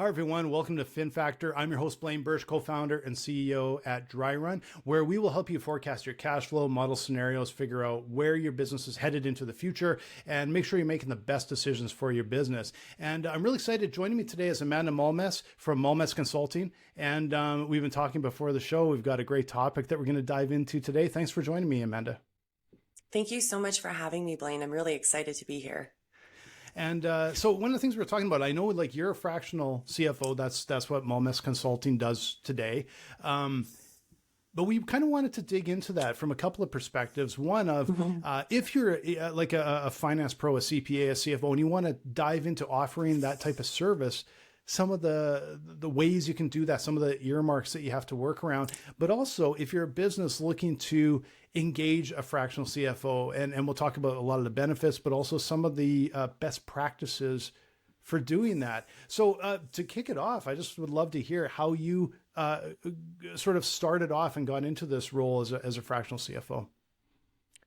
Hi, everyone. Welcome to FinFactor. I'm your host, Blaine Bertsch, co-founder and CEO at DryRun, where we will help you forecast your cash flow, model scenarios, figure out where your business is headed into the future, and make sure you're making the best decisions for your business. And I'm really excited. Joining me today is Amanda and Mallemes from Mallmes Consulting. And we've been talking before the show. We've got a great topic that we're going to dive into today. Thanks for joining me, Amanda. Thank you so much for having me, Blaine. I'm really excited to be here. And so one of the things we were talking about, I know like you're a fractional CFO. That's what Mallmes Consulting does today. But we kind of wanted to dig into that from a couple of perspectives. One of if you're like a finance pro, a CPA, a CFO, and you want to dive into offering that type of service, some of the ways you can do that, some of the earmarks that you have to work around, but also if you're a business looking to engage a fractional CFO, and we'll talk about a lot of the benefits, but also some of the best practices for doing that. So to kick it off, I just would love to hear how you sort of started off and got into this role as a fractional CFO.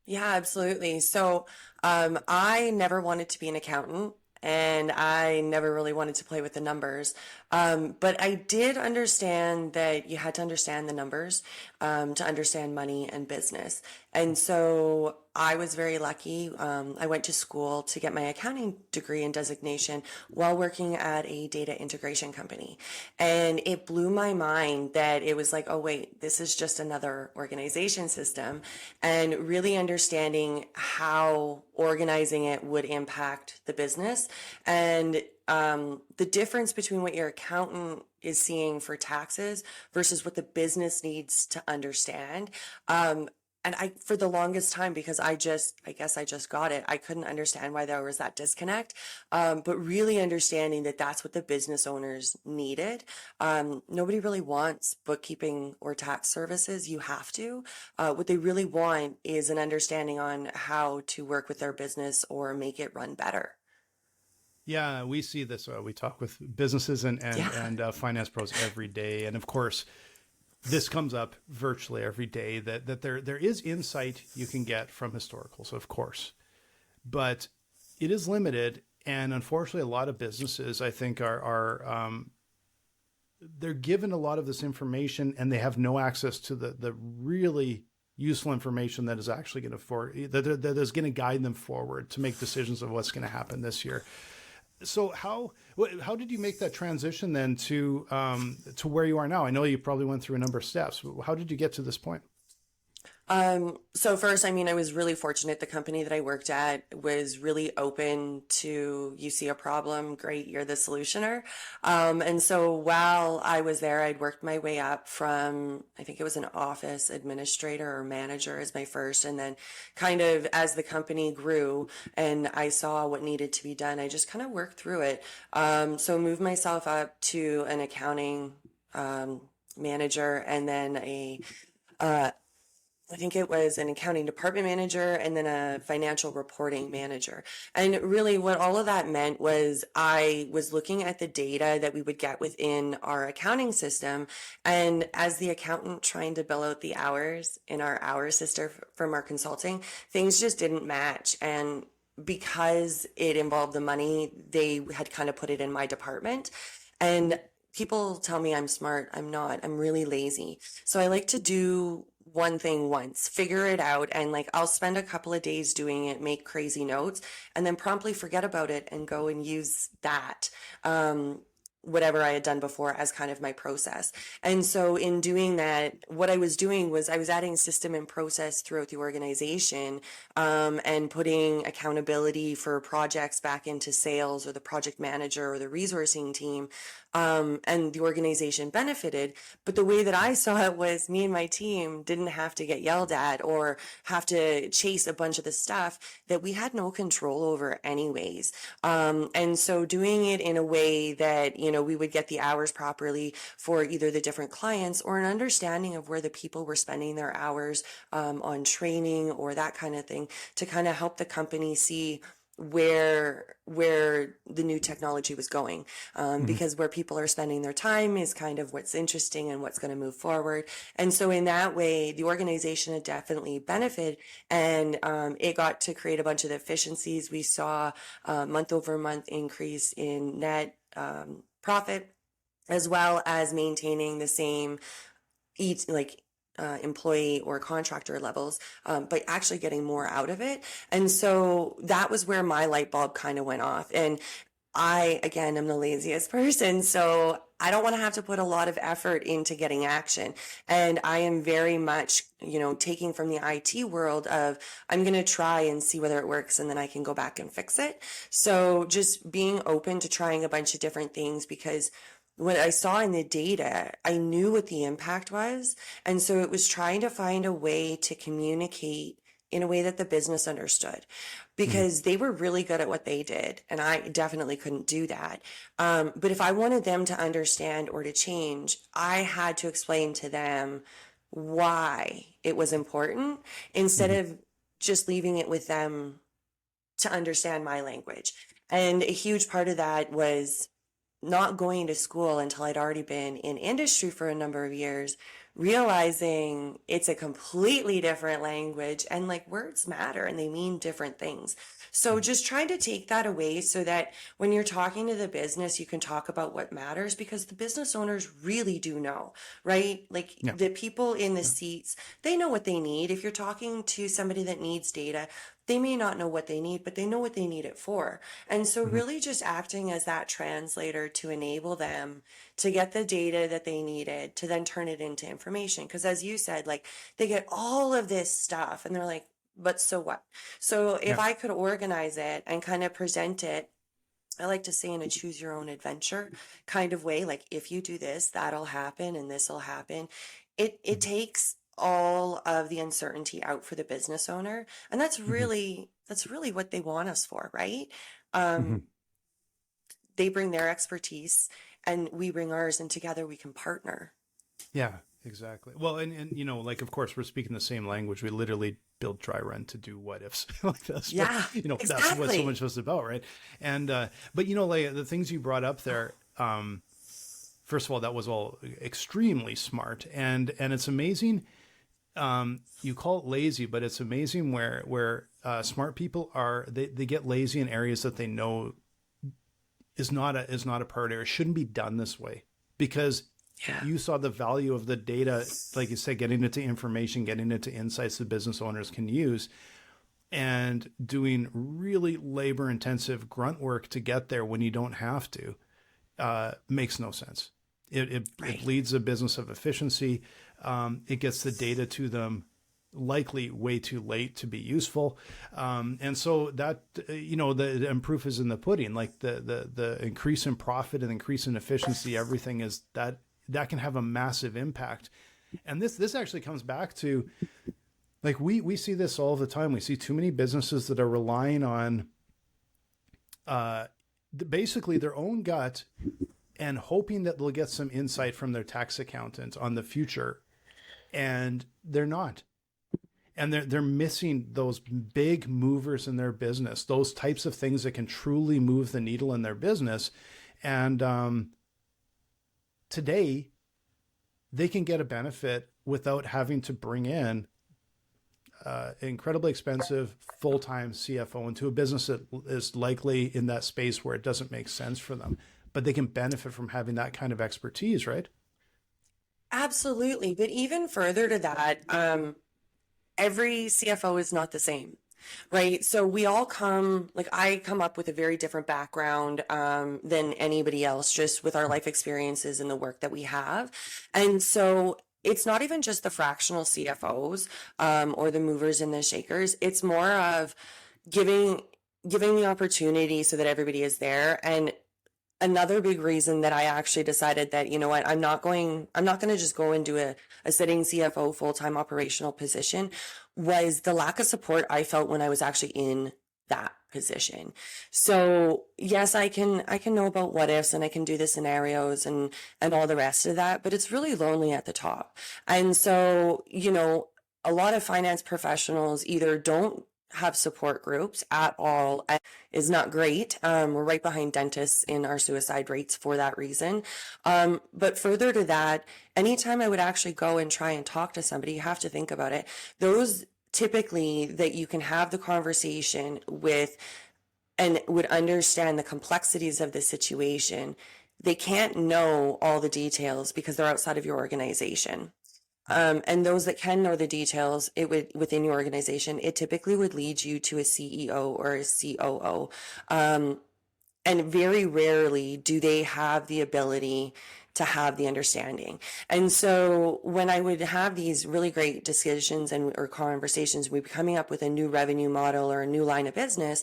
Yeah, absolutely. So I never wanted to be an accountant. And I never really wanted to play with the numbers. But I did understand that you had to understand the numbers to understand money and business. And so I was very lucky. I went to school to get my accounting degree and designation while working at a data integration company. And it blew my mind that it was like, oh, wait, this is just another organization system. And really understanding how organizing it would impact the business. And the difference between what your accountant is seeing for taxes versus what the business needs to understand. And I, for the longest time, because I guess I just got it, I couldn't understand why there was that disconnect. But really understanding that that's what the business owners needed. Nobody really wants bookkeeping or tax services. You have to. What they really want is an understanding on how to work with their business or make it run better. Yeah, we see this. We talk with businesses Yeah. and finance pros every day, and of course, this comes up virtually every day that there is insight you can get from historicals, of course, but it is limited, and unfortunately, a lot of businesses I think are they're given a lot of this information, and they have no access to the really useful information that is actually going to that is going to guide them forward to make decisions of what's going to happen this year. So how did you make that transition then to where you are now? I know you probably went through a number of steps. How did you get to this point? So first, I mean, I was really fortunate. The company that I worked at was really open to, you see a problem, great, you're the solutioner. And so while I was there, I'd worked my way up from, I think it was an office administrator or manager as my first. And then kind of as the company grew and I saw what needed to be done, I just kind of worked through it. So moved myself up to an accounting, manager and then uh, I think it was an accounting department manager and then a financial reporting manager. And really what all of that meant was I was looking at the data that we would get within our accounting system. And as the accountant trying to bill out the hours in our hour sister from our consulting, things just didn't match. And because it involved the money, they had kind of put it in my department. And people tell me I'm smart. I'm not. I'm really lazy. So I like to do one thing once, figure it out, and like I'll spend a couple of days doing it, make crazy notes, and then promptly forget about it and go and use that. Whatever I had done before as kind of my process. And so in doing that, what I was doing was I was adding system and process throughout the organization, and putting accountability for projects back into sales or the project manager or the resourcing team. And the organization benefited. But the way that I saw it was me and my team didn't have to get yelled at or have to chase a bunch of the stuff that we had no control over anyways. And so doing it in a way that, we would get the hours properly for either the different clients or an understanding of where the people were spending their hours, on training or that kind of thing to kind of help the company see where the new technology was going, because where people are spending their time is kind of what's interesting and what's going to move forward. And so in that way, the organization had definitely benefited, and it got to create a bunch of efficiencies. We saw a month over month increase in net profit. as well as maintaining the same employee or contractor levels, but actually getting more out of it. And so that was where my light bulb kind of went off. And I, again, am the laziest person, so I don't want to have to put a lot of effort into getting action. And I am very much, taking from the IT world of, I'm going to try and see whether it works and then I can go back and fix it. So just being open to trying a bunch of different things, because what I saw in the data, I knew what the impact was. And so it was trying to find a way to communicate in a way that the business understood, because they were really good at what they did. And I definitely couldn't do that. But if I wanted them to understand or to change, I had to explain to them why it was important instead of just leaving it with them to understand my language. And a huge part of that was not going to school until I'd already been in industry for a number of years, realizing it's a completely different language, and like words matter and they mean different things. So just trying to take that away so that when you're talking to the business, you can talk about what matters, because the business owners really do know, right? Like the people in the seats, they know what they need. If you're talking to somebody that needs data, they may not know what they need, but they know what they need it for. And so really just acting as that translator to enable them to get the data that they needed to then turn it into information. Because as you said, like they get all of this stuff and they're like, but so what? So if I could organize it and kind of present it, I like to say in a choose your own adventure kind of way, like if you do this, that'll happen and this will happen. It takes all of the uncertainty out for the business owner. And that's really what they want us for, right? They bring their expertise and we bring ours, and together we can partner. Yeah, exactly. Well, and like, of course, we're speaking the same language. We literally build dry run to do what ifs like this. Yeah, but, exactly. That's what so much was about, right? And but like the things you brought up there, first of all, that was all extremely smart, and it's amazing. You call it lazy, but it's amazing where smart people are. They get lazy in areas that they know is not a priority, or shouldn't be done this way, because you saw the value of the data, like you said, getting it to information, getting it to insights that business owners can use, and doing really labor intensive grunt work to get there when you don't have to, makes no sense. It leads a business of efficiency. It gets the data to them likely way too late to be useful. And so that, and proof is in the pudding, like the increase in profit and increase in efficiency, everything is that can have a massive impact. And this actually comes back to, like, we see this all the time. We see too many businesses that are relying on basically their own gut and hoping that they'll get some insight from their tax accountant on the future. And they're not. And they're missing those big movers in their business, those types of things that can truly move the needle in their business. And today, they can get a benefit without having to bring in incredibly expensive full-time CFO into a business that is likely in that space where it doesn't make sense for them. But they can benefit from having that kind of expertise, right? Absolutely. But even further to that, every CFO is not the same, right? So we all I come up with a very different background than anybody else, just with our life experiences and the work that we have. And so it's not even just the fractional CFOs or the movers and the shakers. It's more of giving the opportunity so that everybody is there. And another big reason that I actually decided that, you know what, I'm not going to just go into a sitting CFO full-time operational position, was the lack of support I felt when I was actually in that position. So yes, I can know about what ifs and I can do the scenarios and all the rest of that, but it's really lonely at the top. And so, a lot of finance professionals either don't have support groups at all, is not great. We're right behind dentists in our suicide rates for that reason. But further to that, anytime I would actually go and try and talk to somebody, you have to think about it. Those typically that you can have the conversation with and would understand the complexities of the situation they can't know all the details because they're outside of your organization. And those that can know the details, it would within your organization, it typically would lead you to a CEO or a COO. And very rarely do they have the ability to have the understanding. And so when I would have these really great decisions and or conversations, we'd be coming up with a new revenue model or a new line of business,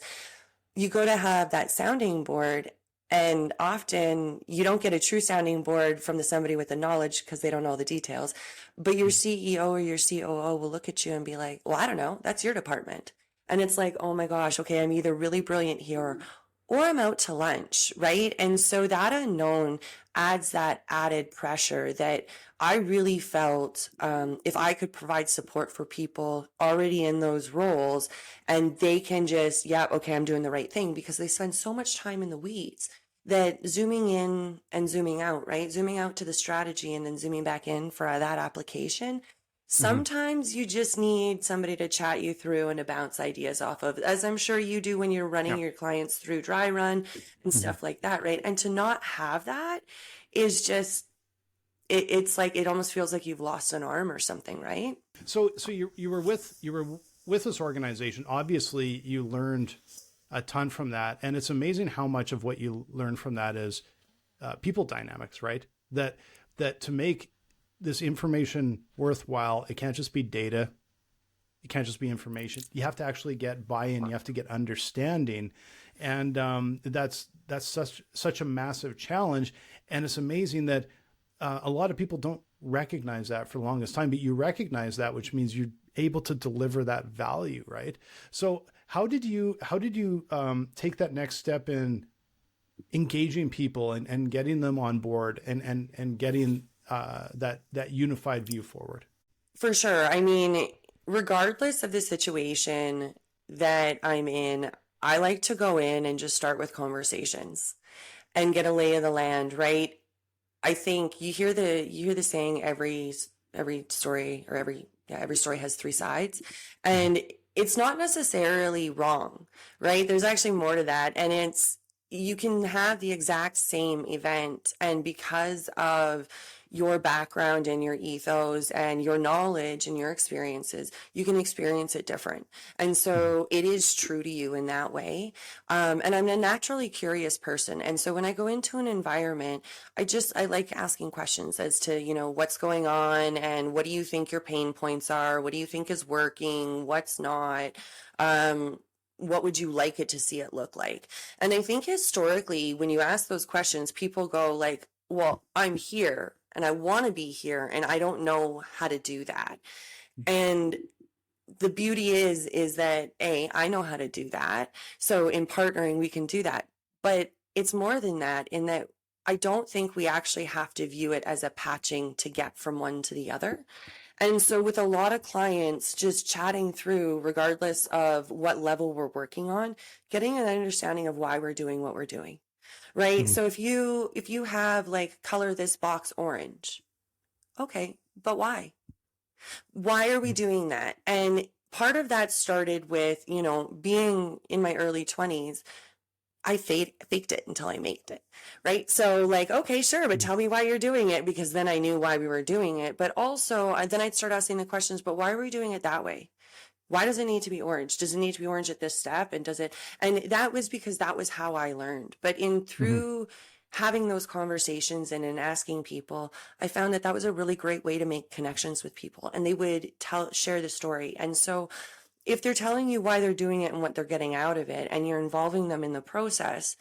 you go to have that sounding board, and often you don't get a true sounding board from somebody with the knowledge because they don't know the details. But your CEO or your COO will look at you and be like, well, I don't know, that's your department. And it's like, oh my gosh, okay, I'm either really brilliant here or I'm out to lunch, right? And so that unknown adds that added pressure that I really felt if I could provide support for people already in those roles and they can just, yeah, okay, I'm doing the right thing, because they spend so much time in the weeds that zooming in and zooming out, right? Zooming out to the strategy and then zooming back in for that application. Sometimes you just need somebody to chat you through and to bounce ideas off of, as I'm sure you do when you're running your clients through dry run and stuff like that, right? And to not have that is just, it's like, it almost feels like you've lost an arm or something, right? So you were with this organization. Obviously, you learned a ton from that, and it's amazing how much of what you learned from that is people dynamics, right? That to make this information worthwhile, it can't just be data. It can't just be information. You have to actually get buy-in. You have to get understanding, and that's such a massive challenge. And it's amazing that a lot of people don't recognize that for the longest time, but you recognize that, which means you're able to deliver that value, right? So how did you take that next step in engaging people and getting them on board and getting that unified view forward? For sure. I mean, regardless of the situation that I'm in, I like to go in and just start with conversations and get a lay of the land, right? I think you hear the saying, every story, or every story has three sides, and it's not necessarily wrong, right? There's actually more to that, and it's, you can have the exact same event, and because of your background and your ethos and your knowledge and your experiences, you can experience it different. And so it is true to you in that way. And I'm a naturally curious person. And so when I go into an environment, I like asking questions as to, what's going on and what do you think your pain points are? What do you think is working? What's not? What would you like it to see it look like? And I think historically, when you ask those questions, people go like, well, I'm here and I want to be here and I don't know how to do that. And the beauty is that I know how to do that. So in partnering, we can do that. But it's more than that, in that I don't think we actually have to view it as a patching to get from one to the other. And so with a lot of clients, just chatting through, regardless of what level we're working on, getting an understanding of why we're doing what we're doing. Right. So if you have like, color this box orange. Okay. But why? Why are we doing that? And part of that started with, being in my early 20s. I faked it until I made it. Right. So like, okay, sure. But tell me why you're doing it, because then I knew why we were doing it. But also then I'd start asking the questions, but why are we doing it that way? Why does it need to be orange? Does it need to be orange at this step? And that was because that was how I learned. But through having those conversations and in asking people, I found that was a really great way to make connections with people, and they would share the story. And so if they're telling you why they're doing it and what they're getting out of it, and you're involving them in the process,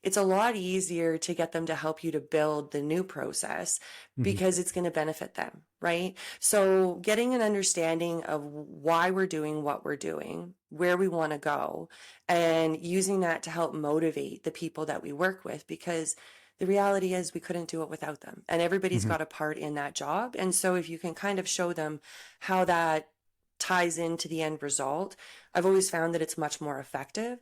it's a lot easier to get them to help you to build the new process, because it's going to benefit them, right? So getting an understanding of why we're doing what we're doing, where we want to go, and using that to help motivate the people that we work with, because the reality is we couldn't do it without them, and everybody's got a part in that job. And so if you can kind of show them how that ties into the end result, I've always found that it's much more effective.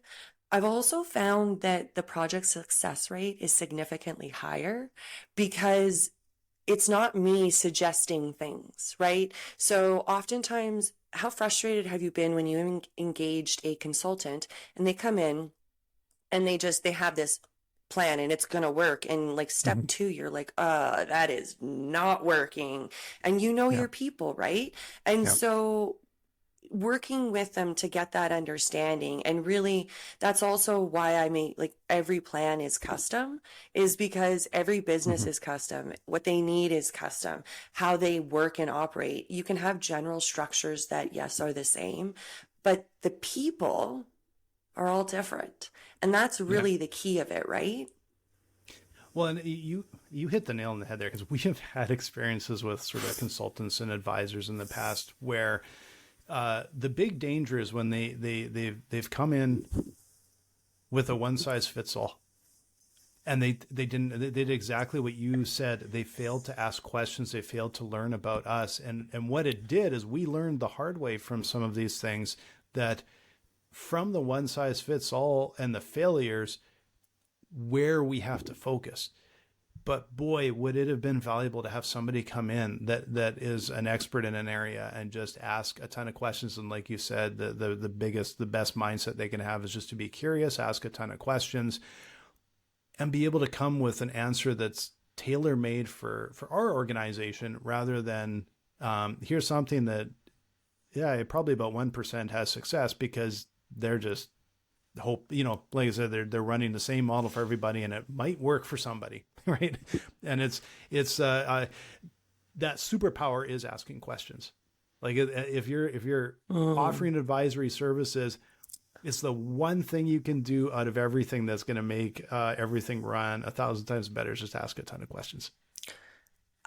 I've also found that the project success rate is significantly higher because it's not me suggesting things, right? So oftentimes, how frustrated have you been when you engaged a consultant and they come in and they have this plan and it's going to work. And like step two, you're like, that is not working. And you know Yeah. your people, right? And Yeah. so working with them to get that understanding, and really that's also why I make like every plan is custom, is because every business Mhm. is custom, what they need is custom, how they work and operate. You can have general structures that yes are the same, but the people are all different, and that's Yeah. really the key of it, right? Well, and you hit the nail on the head there, because we have had experiences with sort of consultants and advisors in the past where the big danger is when they've come in with a one size fits all, and they did exactly what you said. They failed to ask questions. They failed to learn about us, and what it did is we learned the hard way from some of these things, that from the one size fits all and the failures, where we have to focus. But boy, would it have been valuable to have somebody come in that is an expert in an area and just ask a ton of questions. And like you said, the best mindset they can have is just to be curious, ask a ton of questions, and be able to come with an answer that's tailor made for our organization, rather than here's something that, yeah, probably about 1% has success because they're just hope, like I said, they're running the same model for everybody, and it might work for somebody, right? And it's that superpower is asking questions. Like if you're offering advisory services, it's the one thing you can do out of everything that's going to make everything run 1,000 times better, is just ask a ton of questions.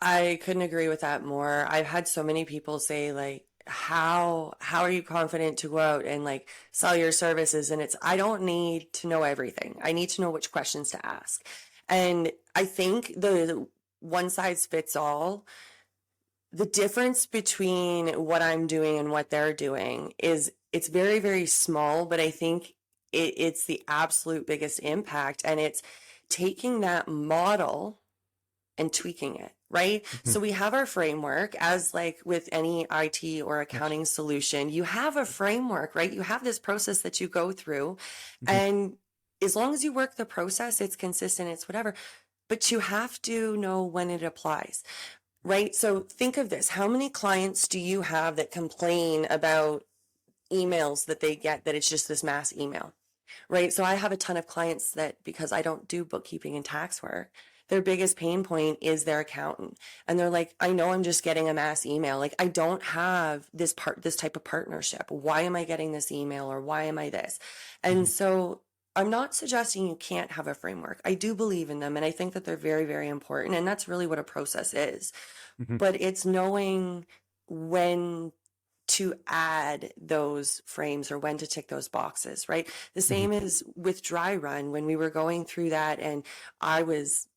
I couldn't agree with that more. I've had so many people say like, how are you confident to go out and like sell your services? And it's, I don't need to know everything. I need to know which questions to ask. And I think the one size fits all, the difference between what I'm doing and what they're doing is it's very, very small, but I think it's the absolute biggest impact. And it's taking that model and tweaking it, right? Mhm. So we have our framework, as like with any IT or Yes. accounting solution, you have a framework, right? You have this process that you go through. Mhm. And as long as you work the process, it's consistent, it's whatever, but you have to know when it applies, right? So think of this. How many clients do you have that complain about emails that they get, that it's just this mass email? Right. So I have a ton of clients that, because I don't do bookkeeping and tax work, their biggest pain point is their accountant. And they're like, I know I'm just getting a mass email. Like, I don't have this type of partnership. Why am I getting this email, or why am I this? And Mhm. so I'm not suggesting you can't have a framework. I do believe in them. And I think that they're very, very important. And that's really what a process is. Mhm. But it's knowing when to add those frames or when to tick those boxes, right? The Mhm. same is with dry run when we were going through that, and I was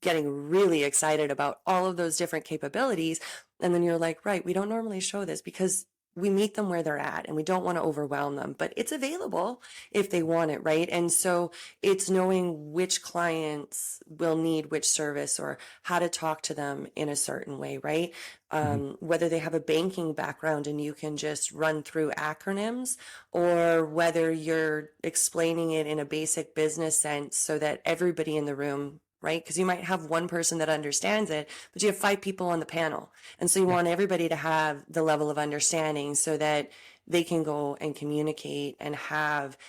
getting really excited about all of those different capabilities. And then you're like, right, we don't normally show this because we meet them where they're at and we don't want to overwhelm them, but it's available if they want it, right? And so it's knowing which clients will need which service or how to talk to them in a certain way, right? Mhm. Whether they have a banking background and you can just run through acronyms, or whether you're explaining it in a basic business sense so that everybody in the room, right? Because you might have one person that understands it, but you have 5 people on the panel. And so you Yeah. want everybody to have the level of understanding so that they can go and communicate and have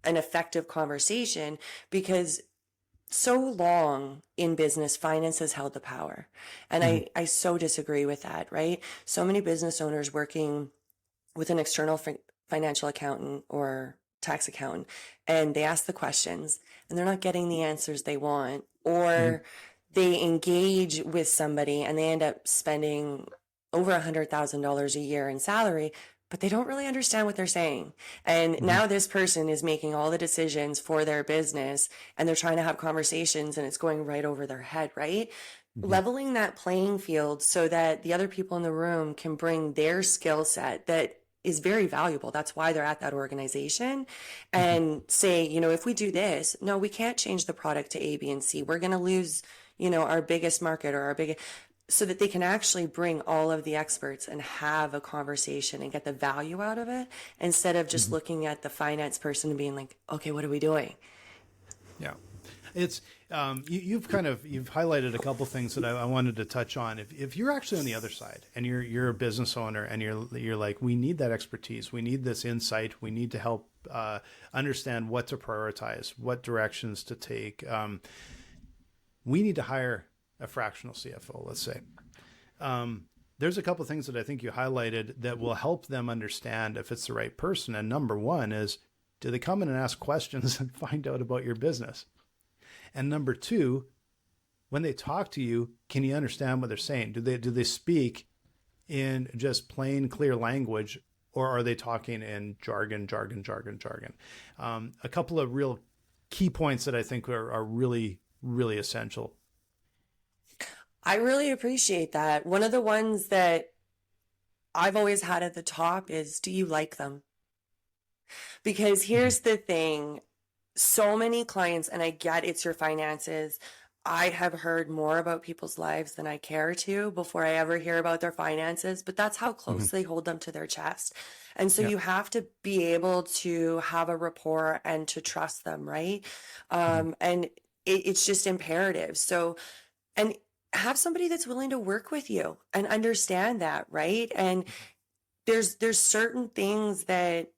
an effective conversation, because so long in business, finance has held the power. And Mhm. I so disagree with that, right? So many business owners working with an external financial accountant or tax accountant, and they ask the questions and they're not getting the answers they want, Mhm. or they engage with somebody and they end up spending over $100,000 a year in salary, but they don't really understand what they're saying. And Mhm. now this person is making all the decisions for their business, and they're trying to have conversations and it's going right over their head, right? Mhm. Leveling that playing field so that the other people in the room can bring their skill set that is very valuable. That's why they're at that organization, Mhm. and say, if we do this, no, we can't change the product to A, B, and C. We're going to lose, our biggest market or our biggest, so that they can actually bring all of the experts and have a conversation and get the value out of it, instead of just Mhm. looking at the finance person and being like, okay, what are we doing? Yeah. It's you've highlighted a couple things that I wanted to touch on. If you're actually on the other side and you're a business owner and you're like, we need that expertise, we need this insight, we need to help understand what to prioritize, what directions to take. We need to hire a fractional CFO, let's say. There's a couple of things that I think you highlighted that will help them understand if it's the right person. And number one is, do they come in and ask questions and find out about your business? And number two, when they talk to you, can you understand what they're saying? Do they speak in just plain, clear language, or are they talking in jargon? A couple of real key points that I think are really, really essential. I really appreciate that. One of the ones that I've always had at the top is, do you like them? Because here's the thing, so many clients, and I get it's your finances. I have heard more about people's lives than I care to before I ever hear about their finances, but that's how close they hold them to their chest. And so you have to be able to have a rapport and to trust them, right? And it's just imperative. So, and have somebody that's willing to work with you and understand that, right? And there's certain things that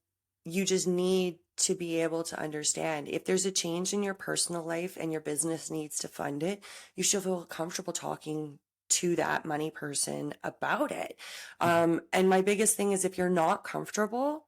you just need to be able to understand. If there's a change in your personal life and your business needs to fund it, you should feel comfortable talking to that money person about it. And my biggest thing is, if you're not comfortable,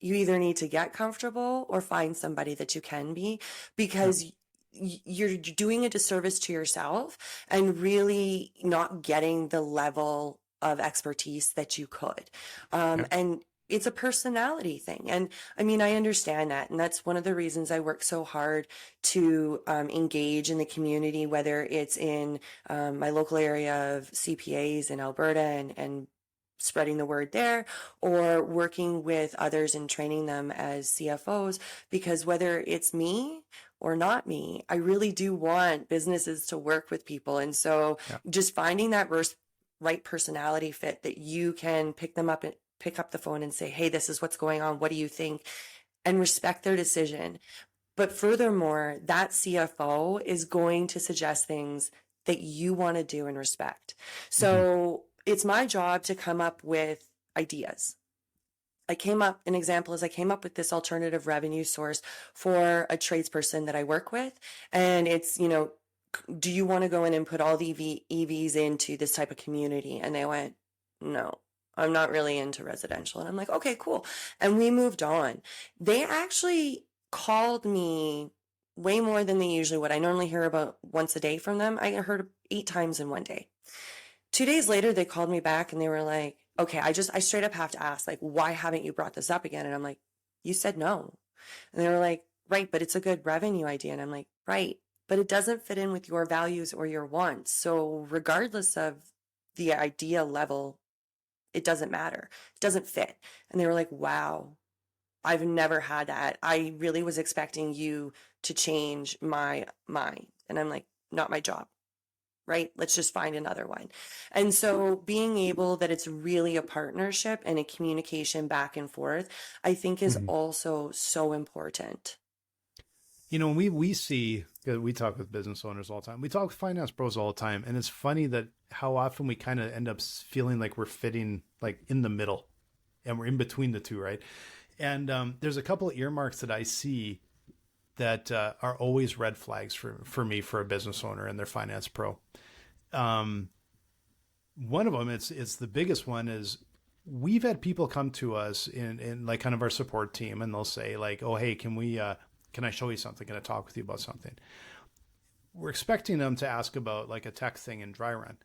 you either need to get comfortable or find somebody that you can be, because you're doing a disservice to yourself and really not getting the level of expertise that you could. And it's a personality thing. And I mean, I understand that. And that's one of the reasons I work so hard to engage in the community, whether it's in my local area of CPAs in Alberta and spreading the word there, or working with others and training them as CFOs, because whether it's me or not me, I really do want businesses to work with people. And so just finding that right personality fit that you can pick them up and pick up the phone and say, hey, this is what's going on. What do you think? And respect their decision. But furthermore, that CFO is going to suggest things that you want to do and respect. So it's my job to come up with ideas. An example is I came up with this alternative revenue source for a tradesperson that I work with. And it's, do you want to go in and put all the EVs into this type of community? And they went, no, I'm not really into residential. And I'm like, okay, cool. And we moved on. They actually called me way more than they usually would. I normally hear about once a day from them. I heard 8 times in one day. 2 days later, they called me back and they were like, okay, I straight up have to ask, like, why haven't you brought this up again? And I'm like, you said no. And they were like, right, but it's a good revenue idea. And I'm like, right, but it doesn't fit in with your values or your wants. So regardless of the idea level, it doesn't matter. It doesn't fit. And they were like, wow, I've never had that. I really was expecting you to change my mind. And I'm like, not my job. Right? Let's just find another one. And so being able that it's really a partnership and a communication back and forth, I think is also so important. We see, because we talk with business owners all the time, we talk with finance pros all the time. And it's funny that how often we kind of end up feeling like we're fitting like in the middle and we're in between the two, right? And there's a couple of earmarks that I see that are always red flags for me, for a business owner and their finance pro. One of them, it's the biggest one, is we've had people come to us in like kind of our support team, and they'll say like, oh, hey, can I show you something? Can I talk with you about something? We're expecting them to ask about like a tech thing in dry run.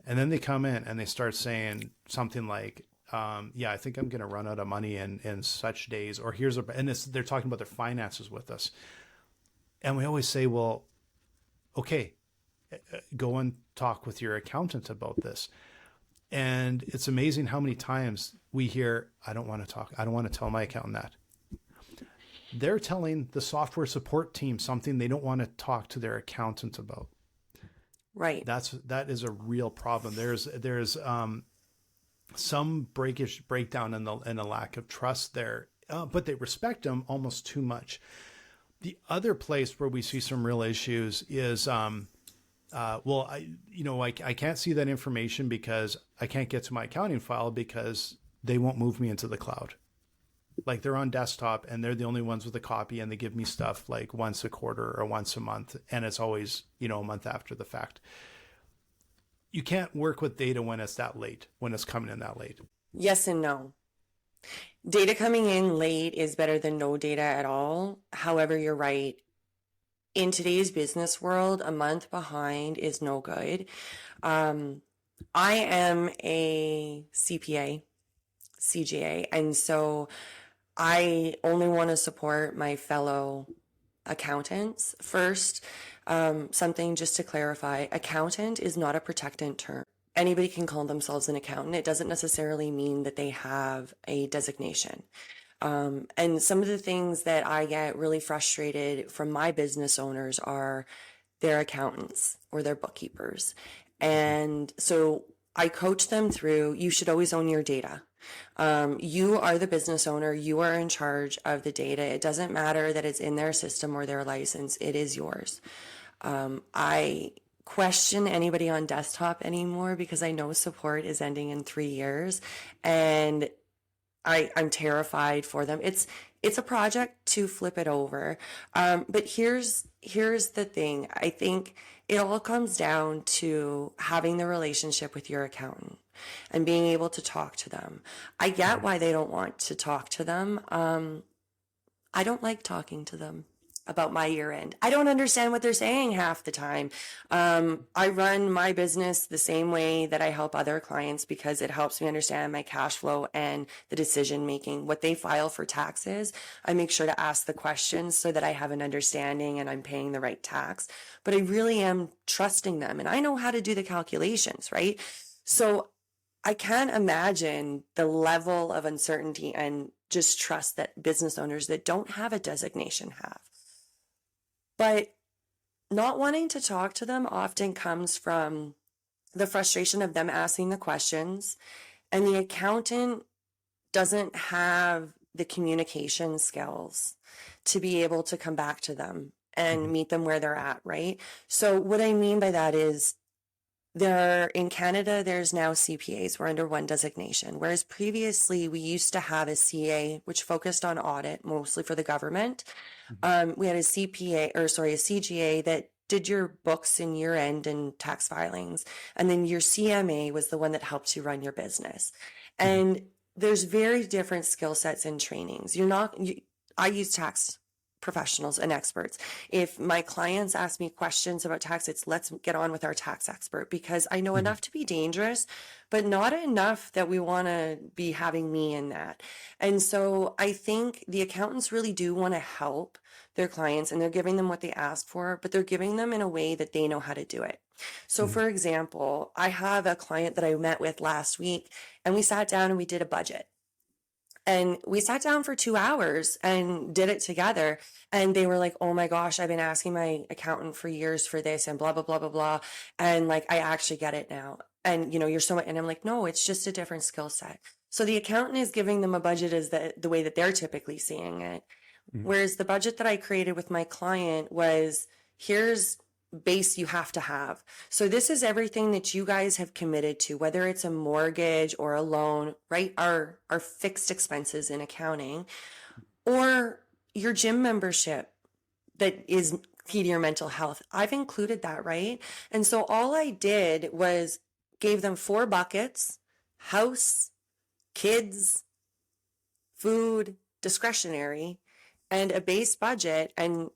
And then they come in and they start saying something like, I think I'm going to run out of money in such days, or they're talking about their finances with us. And we always say, well, okay, go and talk with your accountant about this. And it's amazing how many times we hear, I don't want to talk. I don't want to tell my accountant that. They're telling the software support team something they don't want to talk to their accountant about. Right. That is a real problem. There's some breakdown in the lack of trust there, but they respect them almost too much. The other place where we see some real issues is, I can't see that information because I can't get to my accounting file because they won't move me into the cloud. Like they're on desktop and they're the only ones with a copy, and they give me stuff like once a quarter or once a month. And it's always, a month after the fact. You can't work with data when it's that late, when it's coming in that late. Yes and no. Data coming in late is better than no data at all. However, you're right. In today's business world, a month behind is no good. I am a CPA, CGA, and so I only want to support my fellow accountants. First, something just to clarify, accountant is not a protectant term. Anybody can call themselves an accountant. It doesn't necessarily mean that they have a designation. And some of the things that I get really frustrated from my business owners are their accountants or their bookkeepers. And so I coach them through, you should always own your data. You are the business owner. You are in charge of the data. It doesn't matter that it's in their system or their license. It is yours. I question anybody on desktop anymore because I know support is ending in 3 years, and I'm terrified for them. It's a project to flip it over. But here's the thing. I think it all comes down to having the relationship with your accountant and being able to talk to them. I get why they don't want to talk to them. I don't like talking to them about my year end. I don't understand what they're saying half the time. I run my business the same way that I help other clients because it helps me understand my cash flow and the decision making. What they file for taxes, I make sure to ask the questions so that I have an understanding and I'm paying the right tax. But I really am trusting them, and I know how to do the calculations, right? So I can't imagine the level of uncertainty and just trust that business owners that don't have a designation have. But not wanting to talk to them often comes from the frustration of them asking the questions, and the accountant doesn't have the communication skills to be able to come back to them and meet them where they're at, right? So what I mean by that is in Canada, there's now CPAs. We're under one designation, whereas previously we used to have a CA, which focused on audit, mostly for the government. We had a CGA that did your books and year end and tax filings. And then your CMA was the one that helps you run your business. And there's very different skill sets and trainings. I use tax professionals and experts. If my clients ask me questions about tax, let's get on with our tax expert, because I know enough to be dangerous, but not enough that we want to be having me in that. And so I think the accountants really do want to help their clients, and they're giving them what they ask for, but they're giving them in a way that they know how to do it. So for example, I have a client that I met with last week, and we sat down and we did a budget. And we sat down for 2 hours and did it together. And they were like, oh my gosh, I've been asking my accountant for years for this and blah, blah, blah, blah, blah. And like, I actually get it now. And you're so, and I'm like, no, it's just a different skill set. So the accountant is giving them a budget as the way that they're typically seeing it. Whereas the budget that I created with my client was, here's base you have to have. So this is everything that you guys have committed to, whether it's a mortgage or a loan, right? Our fixed expenses in accounting, or your gym membership that is key to your mental health. I've included that, right? And so all I did was gave them 4 buckets: house, kids, food, discretionary, and a base budget, and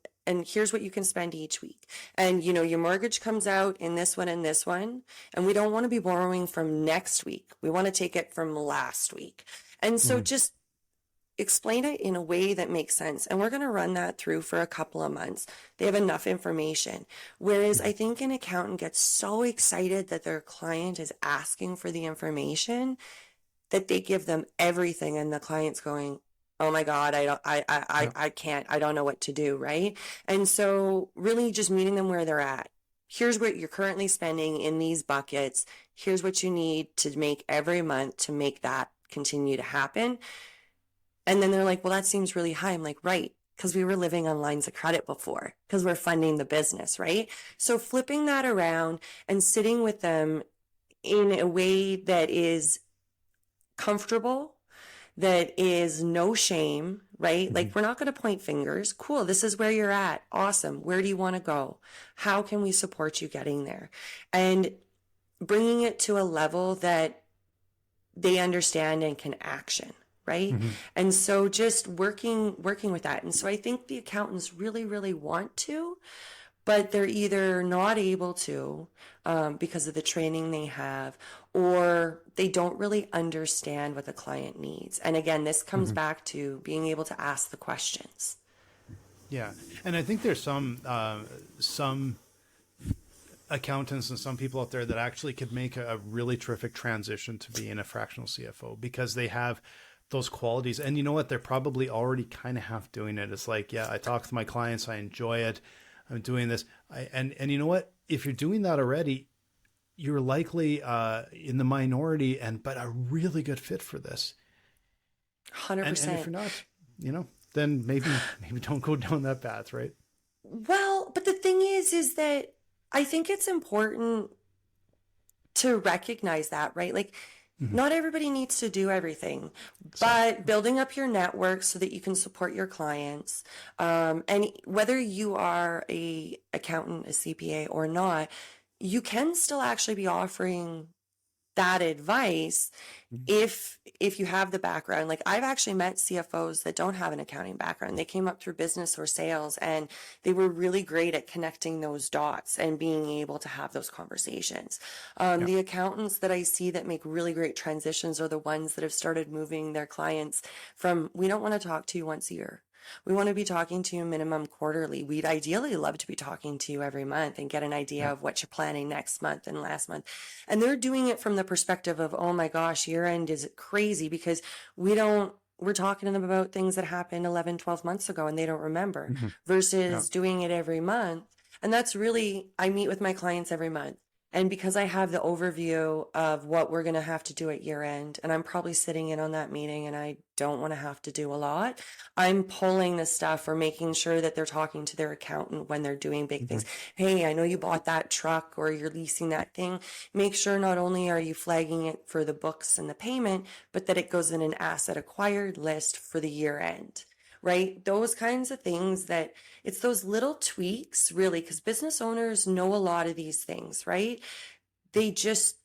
here's what you can spend each week. And, your mortgage comes out in this one and this one. And we don't want to be borrowing from next week. We want to take it from last week. And so just explain it in a way that makes sense. And we're going to run that through for a couple of months. They have enough information. Whereas I think an accountant gets so excited that their client is asking for the information that they give them everything. And the client's going, oh my God, I can't, I don't know what to do, right? And so really just meeting them where they're at. Here's what you're currently spending in these buckets. Here's what you need to make every month to make that continue to happen. And then they're like, well, that seems really high. I'm like, right. because we were living on lines of credit before, because we're funding the business, right? So flipping that around and sitting with them in a way that is comfortable, that is no shame, right? Like, we're not going to point fingers. Cool. This is where you're at. Awesome. Where do you want to go? How can we support you getting there? And bringing it to a level that they understand and can action, right? And so just working with that. And so I think the accountants really, really want to, but they're either not able to because of the training they have, or they don't really understand what the client needs. And again, this comes back to being able to ask the questions. Yeah, and I think there's some accountants and some people out there that actually could make a really terrific transition to being a fractional CFO, because they have those qualities. And you know what? They're probably already kind of half doing it. It's like, yeah, I talk to my clients, I enjoy it, I'm doing this. And you know what? If you're doing that already, you're likely in the minority, but a really good fit for this. 100%. And if you're not, then maybe don't go down that path, right? Well, but the thing is that I think it's important to recognize that, right? Like, not everybody needs to do everything, but building up your network so that you can support your clients. And whether you are a accountant, a CPA or not, you can still actually be offering that advice if you have the background. Like, I've actually met CFOs that don't have an accounting background. They came up through business or sales, and they were really great at connecting those dots and being able to have those conversations. The accountants that I see that make really great transitions are the ones that have started moving their clients from, we don't want to talk to you once a year. We want to be talking to you minimum quarterly. We'd ideally love to be talking to you every month and get an idea of what you're planning next month and last month. And they're doing it from the perspective of, oh my gosh, year end is crazy, because we're talking to them about things that happened 11, 12 months ago and they don't remember, versus doing it every month. And that's really, I meet with my clients every month. And because I have the overview of what we're going to have to do at year end, and I'm probably sitting in on that meeting and I don't want to have to do a lot, I'm pulling the stuff or making sure that they're talking to their accountant when they're doing big things. Hey, I know you bought that truck or you're leasing that thing. Make sure not only are you flagging it for the books and the payment, but that it goes in an asset acquired list for the year end. Right? Those kinds of things, that it's those little tweaks, really, because business owners know a lot of these things, right? They just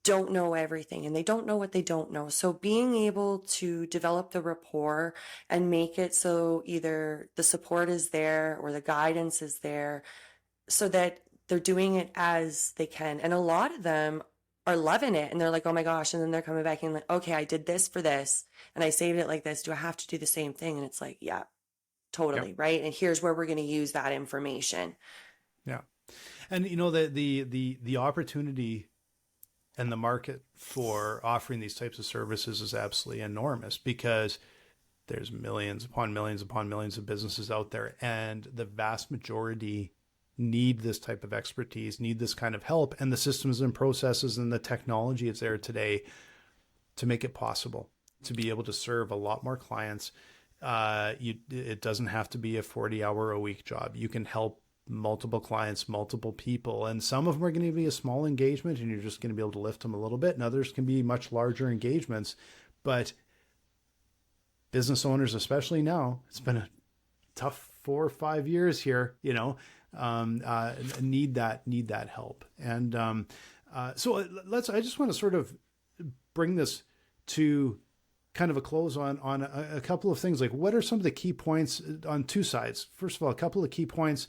don't know everything, and they don't know what they don't know. So being able to develop the rapport and make it so either the support is there or the guidance is there, so that they're doing it as they can. And a lot of them are loving it, and they're like, oh my gosh. And then they're coming back and like, okay, I did this for this and I saved it like this. Do I have to do the same thing? And it's like, yeah, totally. Right. And here's where we're going to use that information. Yeah. And the opportunity and the market for offering these types of services is absolutely enormous, because there's millions upon millions upon millions of businesses out there, and the vast majority need this type of expertise, need this kind of help, and the systems and processes and the technology is there today to make it possible to be able to serve a lot more clients. It doesn't have to be a 40-hour-a-week job. You can help multiple clients, multiple people, and some of them are going to be a small engagement and you're just going to be able to lift them a little bit, and others can be much larger engagements. But business owners, especially now, it's been a tough 4 or 5 years here, need that help. And so I just want to sort of bring this to kind of a close on a couple of things. Like, what are some of the key points on two sides? First of all, a couple of key points.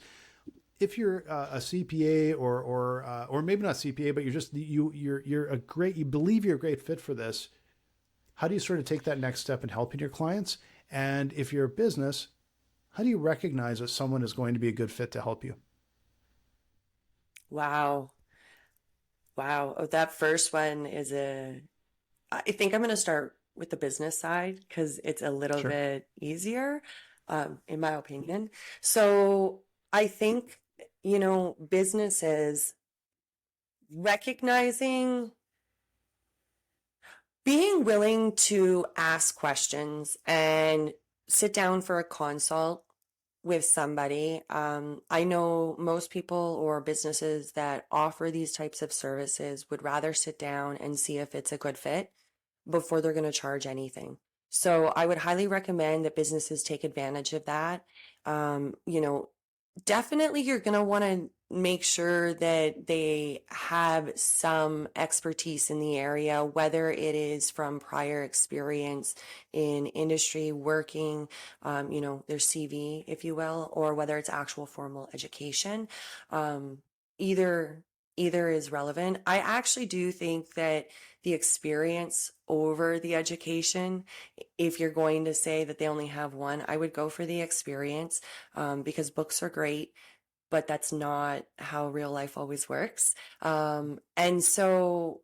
If you're a CPA or maybe not CPA, but you believe you're a great fit for this, how do you sort of take that next step in helping your clients? And if you're a business, how do you recognize that someone is going to be a good fit to help you? Wow. Oh, that first one is I think I'm going to start with the business side because it's a little bit easier, in my opinion. So I think, businesses recognizing, being willing to ask questions and sit down for a consult with somebody. I know most people or businesses that offer these types of services would rather sit down and see if it's a good fit before they're going to charge anything. So I would highly recommend that businesses take advantage of that. You know, definitely you're going to want to make sure that they have some expertise in the area, whether it is from prior experience in industry working, their CV, if you will, or whether it's actual formal education. Um, either either is relevant. I actually do think that the experience over the education, if you're going to say that they only have one, I would go for the experience, because books are great, but that's not how real life always works. And so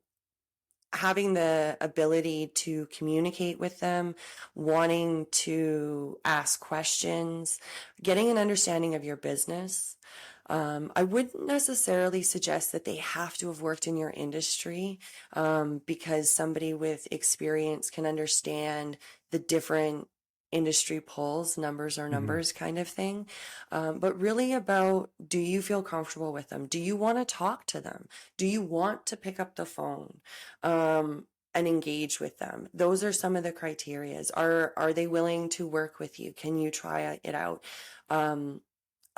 having the ability to communicate with them, wanting to ask questions, getting an understanding of your business. I wouldn't necessarily suggest that they have to have worked in your industry, because somebody with experience can understand the different industry pulls, numbers are Hmm. numbers kind of thing. But really about, do you feel comfortable with them? Do you want to talk to them? Do you want to pick up the phone? And engage with them. Those are some of the criterias. Are they willing to work with you? Can you try it out? Um,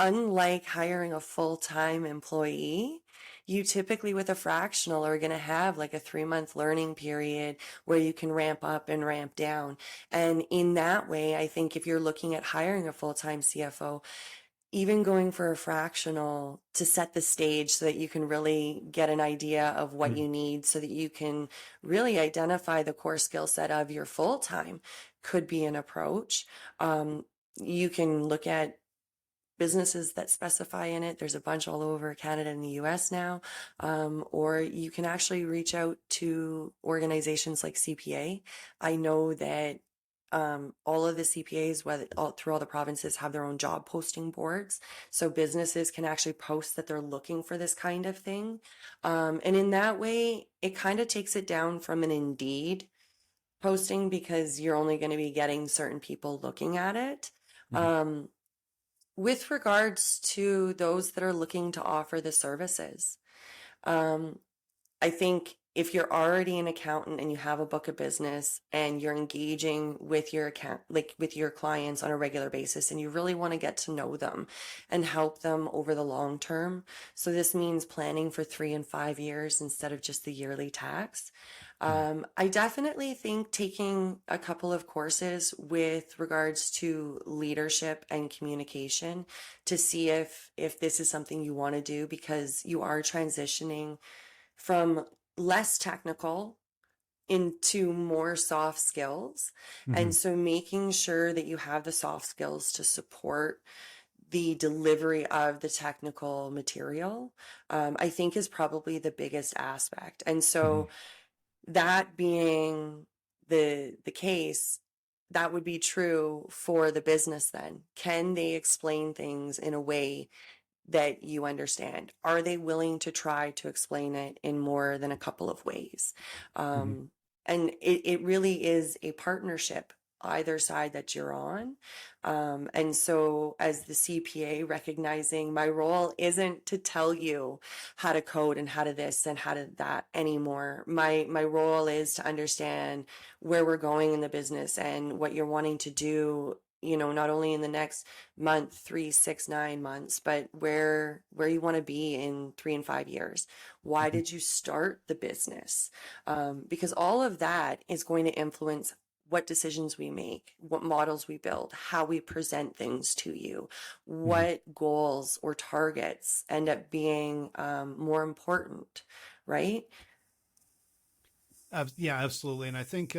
Unlike hiring a full-time employee, you typically with a fractional are going to have like a 3-month learning period where you can ramp up and ramp down. And in that way, I think if you're looking at hiring a full-time CFO, even going for a fractional to set the stage so that you can really get an idea of what you need so that you can really identify the core skill set of your full time could be an approach. You can look at businesses that specify in it. There's a bunch all over Canada and the US now. Or you can actually reach out to organizations like CPA. I know that all of the CPAs, through all the provinces, have their own job posting boards. So businesses can actually post that they're looking for this kind of thing. And in that way, it kind of takes it down from an Indeed posting because you're only going to be getting certain people looking at it. Hmm. Um, with regards to those that are looking to offer the services, um, I think if you're already an accountant and you have a book of business and you're engaging with your account, like with your clients on a regular basis, and you really want to get to know them and help them over the long term. So this means planning for 3 and 5 years instead of just the yearly tax. I definitely think taking a couple of courses with regards to leadership and communication to see if this is something you want to do, because you are transitioning from less technical into more soft skills. Hmm. And so making sure that you have the soft skills to support the delivery of the technical material, I think is probably the biggest aspect. And Hmm. so that being the case, that would be true for the business then. Can they explain things in a way that you understand? Are they willing to try to explain it in more than a couple of ways? Hmm. Um, and it really is a partnership, either side that you're on. And so, as the CPA, recognizing my role isn't to tell you how to code and how to this and how to that anymore. My role is to understand where we're going in the business and what you're wanting to do, not only in the next month, 3, 6, 9 months, but where you want to be in 3 and 5 years. Why Hmm. did you start the business? Because all of that is going to influence what decisions we make, what models we build, how we present things to you, Hmm. what goals or targets end up being more important, right? Yeah, absolutely. And I think,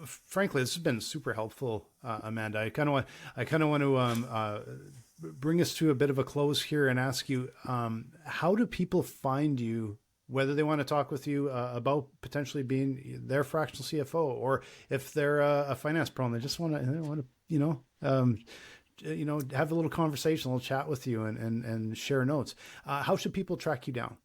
frankly, this has been super helpful, Amanda. I kind of want to bring us to a bit of a close here and ask you, how do people find you, whether they want to talk with you about potentially being their fractional CFO, or if they're a finance pro and they just want to, have a little conversation, a little chat with you and share notes. How should people track you down?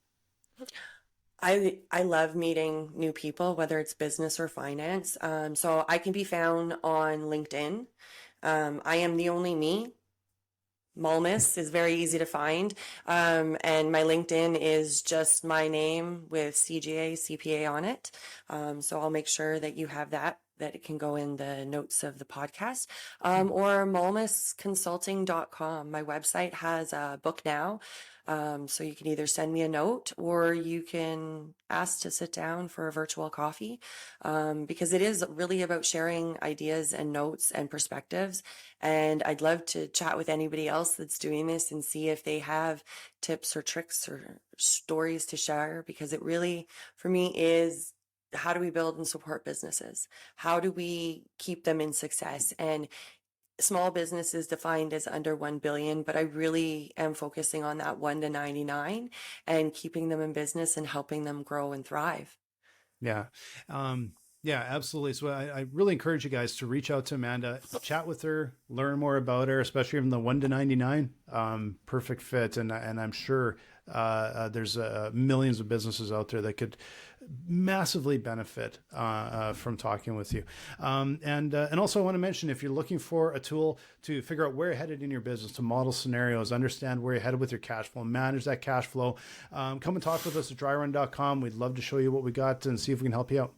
I love meeting new people, whether it's business or finance. So I can be found on LinkedIn. I am the only me. Mallmes is very easy to find. And my LinkedIn is just my name with CGA, CPA on it. So I'll make sure that you have that it can go in the notes of the podcast. Or mallmesconsulting.com. My website has a book now. So you can either send me a note or you can ask to sit down for a virtual coffee, because it is really about sharing ideas and notes and perspectives. And I'd love to chat with anybody else that's doing this and see if they have tips or tricks or stories to share, because it really, for me, is how do we build and support businesses? How do we keep them in success? And small business is defined as under 1 billion, but I really am focusing on that 1 to 99 and keeping them in business and helping them grow and thrive. Yeah. Yeah, absolutely. So I really encourage you guys to reach out to Amanda, chat with her, learn more about her, especially from the 1 to 99. Perfect fit. And I'm sure there's millions of businesses out there that could massively benefit from talking with you. And also I want to mention, if you're looking for a tool to figure out where you're headed in your business, to model scenarios, understand where you're headed with your cash flow, manage that cash flow, come and talk with us at dryrun.com. We'd love to show you what we got and see if we can help you out.